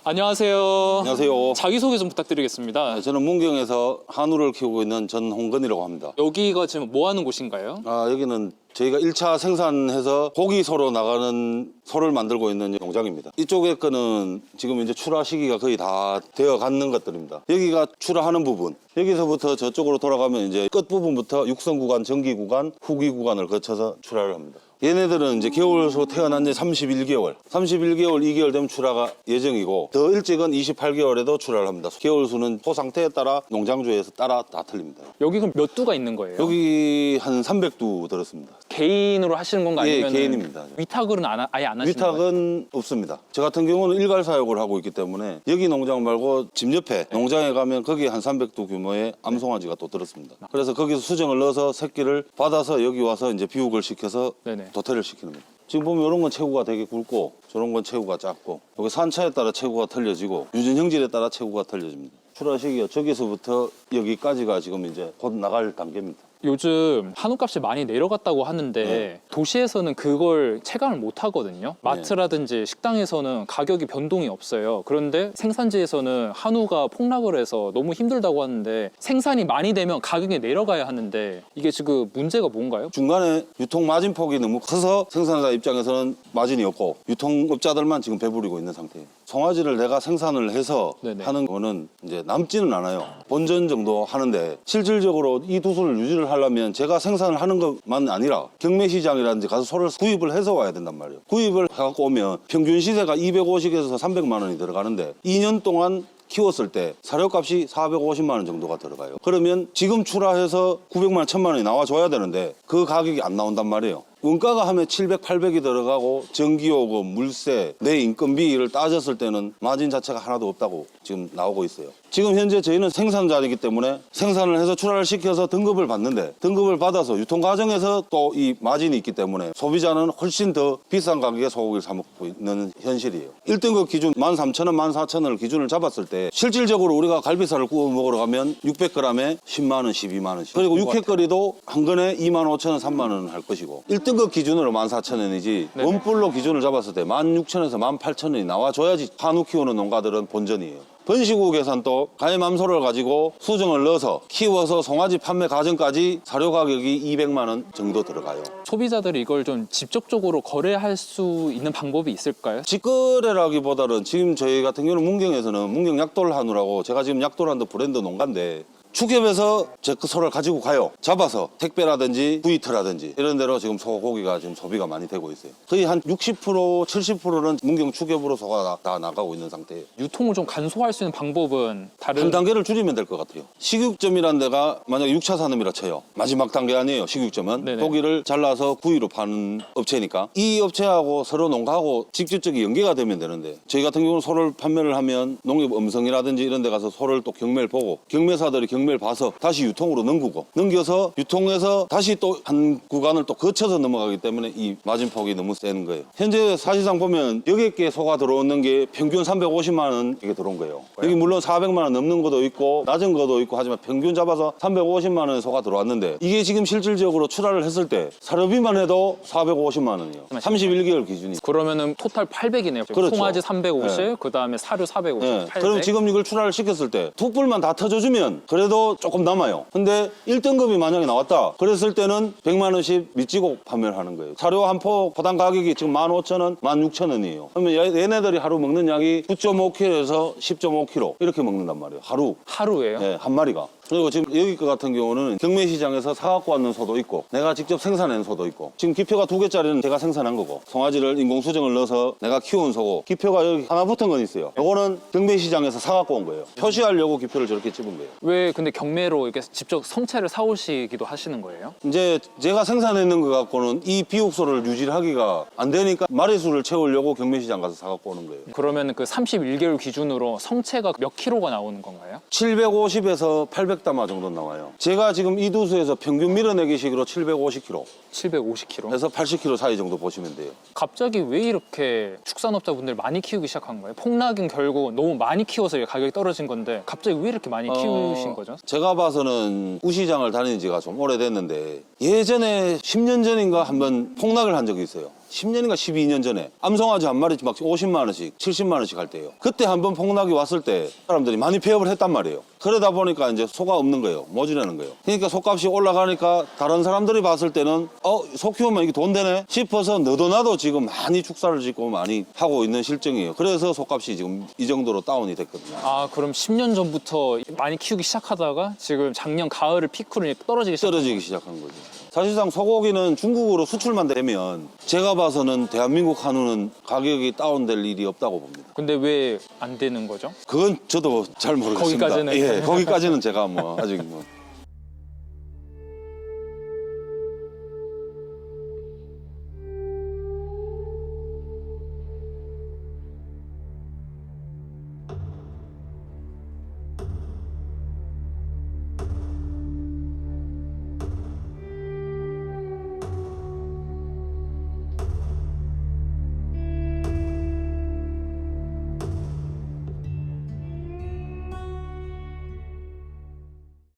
안녕하세요. 안녕하세요. 자기소개 좀 부탁드리겠습니다. 저는 문경에서 한우를 키우고 있는 전홍건이라고 합니다. 여기가 지금 뭐 하는 곳인가요? 여기는 저희가 1차 생산해서 고기소로 나가는 소를 만들고 있는 농장입니다. 이쪽에 거는 지금 이제 출하 시기가 거의 다 되어 가는 것들입니다. 여기가 출하하는 부분, 여기서부터 저쪽으로 돌아가면 이제 끝부분부터 육성 구간, 정기 구간, 후기 구간을 거쳐서 출하를 합니다. 얘네들은 이제 겨울소 태어난 지 31개월, 2개월 되면 출하가 예정이고, 더 일찍은 28개월에도 출하를 합니다. 겨울수는 소 상태에 따라 농장주에서 따라 다 틀립니다. 여기 그럼 몇 두가 있는 거예요? 여기 한 300두 들었습니다. 개인으로 하시는 건가 예, 아니면 개인입니다. 위탁은 아예 안 하시는 거예요? 위탁은 없습니다. 저 같은 경우는 일괄 사육을 하고 있기 때문에 여기 농장 말고 집 옆에 농장에 가면 거기에 한 300두 규모의 암송아지가 또 들었습니다. 그래서 거기서 수정을 넣어서 새끼를 받아서 여기 와서 이제 비육을 시켜서 네네. 도태를 시키는 겁니다. 지금 보면 이런 건 체구가 되게 굵고 저런 건 체구가 작고, 여기 산차에 따라 체구가 틀려지고 유전 형질에 따라 체구가 틀려집니다. 출하 시기가 저기서부터 여기까지가 지금 이제 곧 나갈 단계입니다. 요즘 한우값이 많이 내려갔다고 하는데 도시에서는 그걸 체감을 못 하거든요. 마트라든지 식당에서는 가격이 변동이 없어요. 그런데 생산지에서는 한우가 폭락을 해서 너무 힘들다고 하는데, 생산이 많이 되면 가격이 내려가야 하는데 이게 지금 문제가 뭔가요? 중간에 유통 마진 폭이 너무 커서 생산자 입장에서는 마진이 없고 유통업자들만 지금 배부리고 있는 상태예요. 송아지를 내가 생산을 해서 네네. 하는 거는 이제 남지는 않아요. 본전 정도 하는데 실질적으로 이 두수를 유지를 하려면 제가 생산을 하는 것만 아니라 경매시장이라든지 가서 소를 구입을 해서 와야 된단 말이에요. 구입을 해갖고 오면 평균 시세가 250에서 300만 원이 들어가는데 2년 동안 키웠을 때 사료값이 450만 원 정도가 들어가요. 그러면 지금 출하해서 900만 원, 1000만 원이 나와줘야 되는데 그 가격이 안 나온단 말이에요. 원가가 하면 700, 800이 들어가고 전기요금, 물세, 내 인건비를 따졌을 때는 마진 자체가 하나도 없다고 지금 나오고 있어요. 지금 현재 저희는 생산자이기 때문에 생산을 해서 출하를 시켜서 등급을 받는데, 등급을 받아서 유통 과정에서 또 이 마진이 있기 때문에 소비자는 훨씬 더 비싼 가격에 소고기를 사 먹고 있는 현실이에요. 1등급 기준 13,000원, 14,000원을 기준을 잡았을 때 실질적으로 우리가 갈비살을 구워 먹으러 가면 600g에 10만 원, 12만 원씩. 그리고 육회거리도 한 건에 25,000원, 3만 원 할 것이고, 1등급 기준으로 14,000원이지 원뿔로 기준을 잡았을 때 16,000원에서 18,000원이 나와줘야지 한우 키우는 농가들은 본전이에요. 번식후 계산도 가해맘소를 가지고 수정을 넣어서 키워서 송아지 판매 과정까지 사료 가격이 200만 원 정도 들어가요. 소비자들이 이걸 좀 직접적으로 거래할 수 있는 방법이 있을까요? 직거래라기보다는 지금 저희 같은 경우는 문경에서는 문경 약돌한우라고, 제가 지금 약돌한우 브랜드 농가인데 축협에서 제 소를 가지고 가요. 잡아서 택배라든지 구이트라든지 이런 데로 지금 소고기가 지금 소비가 많이 되고 있어요. 거의 한 60%, 70%는 문경 축협으로 소가 다 나가고 있는 상태예요. 유통을 좀 간소화할 수 있는 방법은 다른... 한 단계를 줄이면 될 것 같아요. 식육점이라는 데가 만약에 6차 산업이라 쳐요. 마지막 단계 아니에요. 식육점은. 네네. 고기를 잘라서 구이로 파는 업체니까 이 업체하고 서로 농가하고 직접적인 연계가 되면 되는데, 저희 같은 경우는 소를 판매를 하면 농협 음성이라든지 이런 데 가서 소를 또 경매를 보고, 경매사들이 경매를 봐서 다시 유통으로 넘겨서 유통해서 다시 또 한 구간을 또 거쳐서 넘어가기 때문에 이 마진폭이 너무 세는 거예요. 현재 사실상 보면 여객계 소가 들어오는 게 평균 350만 원 이게 들어온 거예요. 여기 물론 400만 원 넘는 것도 있고 낮은 것도 있고 하지만 평균 잡아서 350만 원의 소가 들어왔는데, 이게 지금 실질적으로 출하를 했을 때 사료비만 해도 450만 원이에요. 31개월 기준이. 그러면은 토탈 800이네요. 그렇죠. 송아지 350, 그다음에 사료 450, 네. 800. 그럼 지금 이걸 출하를 시켰을 때 툭불만 다 터져주면 그래도 조금 남아요. 근데 1등급이 만약에 나왔다 그랬을 때는 100만 원씩 밑지고 판매를 하는 거예요. 사료 한 포당 가격이 지금 15,000원, 16,000원이에요. 그러면 얘네들이 하루 먹는 양이 9.5kg에서 10.5kg 이렇게 먹는단 말이에요. 하루예요? 네, 한 마리가. 그리고 지금 여기 거 같은 경우는 경매시장에서 사갖고 왔는 소도 있고 내가 직접 생산한 소도 있고, 지금 기표가 2개짜리는 제가 생산한 거고, 송아지를 인공수정을 넣어서 내가 키운 소고, 기표가 여기 하나 붙은 건 있어요. 요거는 경매시장에서 사갖고 온 거예요. 표시하려고 기표를 저렇게 찍은 거예요. 왜 근데 경매로 이렇게 직접 성체를 사오시기도 하시는 거예요? 이제 제가 생산했는 거 갖고는 이 비육소를 유지하기가 안 되니까 마리수를 채우려고 경매시장 가서 사갖고 오는 거예요. 그러면 그 31개월 기준으로 성체가 몇 킬로가 나오는 건가요? 750에서 800담아 정도 나와요. 제가 지금 이 두수에서 평균 밀어내기식으로 750kg 750kg? 해서 80kg 사이 정도 보시면 돼요. 갑자기 왜 이렇게 축산업자분들 많이 키우기 시작한 거예요? 폭락은 결국 너무 많이 키워서 가격이 떨어진 건데 갑자기 왜 이렇게 많이 키우신 거죠? 제가 봐서는 우시장을 다닌 지가 좀 오래됐는데, 예전에 10년 전인가 한번 폭락을 한 적이 있어요. 10년인가 12년 전에 암송아지 한 마리 막 50만 원씩 70만 원씩 할 때예요. 그때 한번 폭락이 왔을 때 사람들이 많이 폐업을 했단 말이에요. 그러다 보니까 이제 소가 없는 거예요. 모자라는 거예요. 그러니까 소값이 올라가니까 다른 사람들이 봤을 때는 소 키우면 이게 돈 되네 싶어서 너도 나도 지금 많이 축사를 짓고 많이 하고 있는 실정이에요. 그래서 소값이 지금 이 정도로 다운이 됐거든요. 아, 그럼 10년 전부터 많이 키우기 시작하다가 지금 작년 가을을 피크로 떨어지기 시작. 떨어지기 시작한 거죠. 사실상 소고기는 중국으로 수출만 되면 제가 봐서는 대한민국 한우는 가격이 다운될 일이 없다고 봅니다. 근데 왜 안 되는 거죠? 그건 저도 잘 모르겠습니다. 거기까지는. 예, 거기까지는 제가 뭐 아직 뭐